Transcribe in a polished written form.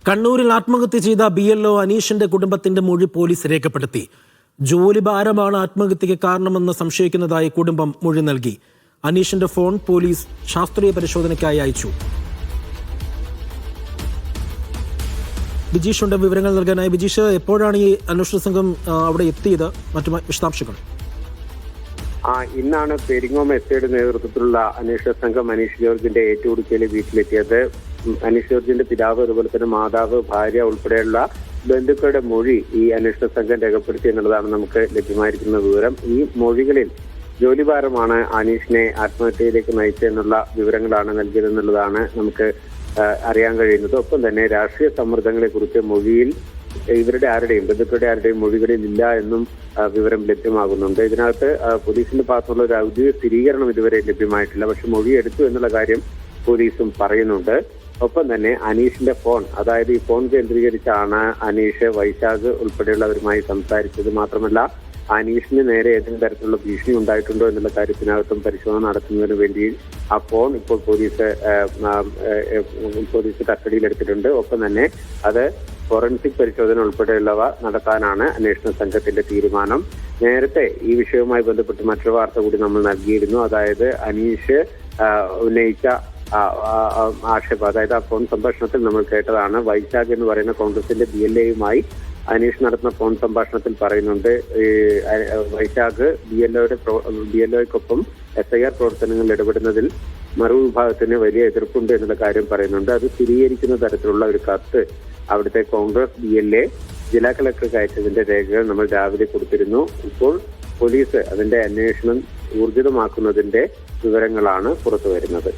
കണ്ണൂരിൽ ആത്മഹത്യ ചെയ്ത BLO അനീഷിന്റെ കുടുംബത്തിന്റെ മൊഴി പോലീസ് രേഖപ്പെടുത്തി. ജോലിഭാരമാണ് ആത്മഹത്യയ്ക്ക് കാരണമെന്ന് സംശയിക്കുന്നതായി കുടുംബം മൊഴി നൽകി. അനീഷിന്റെ ഫോൺ പോലീസ് ശാസ്ത്രീയ പരിശോധനയ്ക്കായി അയച്ചു. ബിജീഷുണ്ട് വിവരങ്ങൾ നൽകാനായി. ബിജീഷ്, എപ്പോഴാണ് ഈ അന്വേഷണ സംഘം അവിടെ എത്തിയത്? മറ്റു വിശദാംശങ്ങൾ. ഇന്നാണ് പെരിങ്ങോം എസ്ഐയുടെ നേതൃത്വത്തിലുള്ള അന്വേഷണ സംഘം അനീഷ് ജോർജിന്റെ ഏറ്റുമുടുക്കിയിലെ വീട്ടിലെത്തിയത്. അനീഷ് ജോർജിന്റെ പിതാവ്, അതുപോലെ തന്നെ മാതാവ്, ഭാര്യ ഉൾപ്പെടെയുള്ള ബന്ധുക്കളുടെ മൊഴി ഈ അന്വേഷണ സംഘം രേഖപ്പെടുത്തി എന്നുള്ളതാണ് നമുക്ക് ലഭ്യമായിരിക്കുന്ന വിവരം. ഈ മൊഴികളിൽ ജോലിഭാരമാണ് അനീഷിനെ ആത്മഹത്യയിലേക്ക് നയിച്ചതെന്നുള്ള വിവരങ്ങളാണ് നൽകിയതെന്നുള്ളതാണ് നമുക്ക് അറിയാൻ കഴിയുന്നത്. ഒപ്പം തന്നെ രാഷ്ട്രീയ സമ്മർദ്ദങ്ങളെ കുറിച്ച് മൊഴിയിൽ ഇവരുടെ ആരുടെയും ബന്ധുക്കളുടെ ആരുടെയും മൊഴികളിൽ ഇല്ല എന്നും വിവരം ലഭ്യമാകുന്നുണ്ട്. ഇതിനകത്ത് പോലീസിന്റെ ഭാഗത്തുള്ള ഒരു ഔദ്യോഗിക സ്ഥിരീകരണം ഇതുവരെ ലഭ്യമായിട്ടില്ല. പക്ഷെ മൊഴി എടുത്തു എന്നുള്ള കാര്യം പോലീസും പറയുന്നുണ്ട്. ഒപ്പം തന്നെ അനീഷിന്റെ ഫോൺ, അതായത് ഈ ഫോൺ കേന്ദ്രീകരിച്ചാണ് അനീഷ് വൈശാഖ് ഉൾപ്പെടെയുള്ളവരുമായി സംസാരിച്ചത്. മാത്രമല്ല അനീഷിന് നേരെ ഏതെങ്കിലും തരത്തിലുള്ള ഭീഷണി ഉണ്ടായിട്ടുണ്ടോ എന്നുള്ള കാര്യത്തിനകത്തും പരിശോധന നടത്തുന്നതിന് വേണ്ടി ആ ഫോൺ ഇപ്പോൾ പോലീസ് കസ്റ്റഡിയിലെടുത്തിട്ടുണ്ട്. ഒപ്പം തന്നെ അത് ഫോറൻസിക് പരിശോധന ഉൾപ്പെടെയുള്ളവ നടത്താനാണ് അന്വേഷണ സംഘത്തിന്റെ തീരുമാനം. നേരത്തെ ഈ വിഷയവുമായി ബന്ധപ്പെട്ട് മറ്റൊരു വാർത്ത കൂടി നമ്മൾ നൽകിയിരുന്നു. അതായത് അനീഷ് ഉന്നയിച്ച ആക്ഷേപം, അതായത് ആ ഫോൺ സംഭാഷണത്തിൽ നമ്മൾ കേട്ടതാണ്. വൈശാഖ് എന്ന് പറയുന്ന കോൺഗ്രസിന്റെ BLAയുമായി അനീഷ് നടത്തുന്ന ഫോൺ സംഭാഷണത്തിൽ പറയുന്നുണ്ട്, വൈശാഖ് BLOയ്ക്കൊപ്പം SIR പ്രവർത്തനങ്ങളിൽ ഇടപെടുന്നതിൽ മറുവിഭാഗത്തിന് വലിയ എതിർപ്പുണ്ട് എന്നുള്ള കാര്യം പറയുന്നുണ്ട്. അത് സ്ഥിരീകരിക്കുന്ന തരത്തിലുള്ള ഒരു കത്ത് അവിടുത്തെ കോൺഗ്രസ് BLA ജില്ലാ കളക്ടർക്ക് അയച്ചതിന്റെ രേഖകൾ നമ്മൾ രാവിലെ കൊടുത്തിരുന്നു. ഇപ്പോൾ പോലീസ് അതിന്റെ അന്വേഷണം ഊർജിതമാക്കുന്നതിന്റെ വിവരങ്ങളാണ് പുറത്തു വരുന്നത്.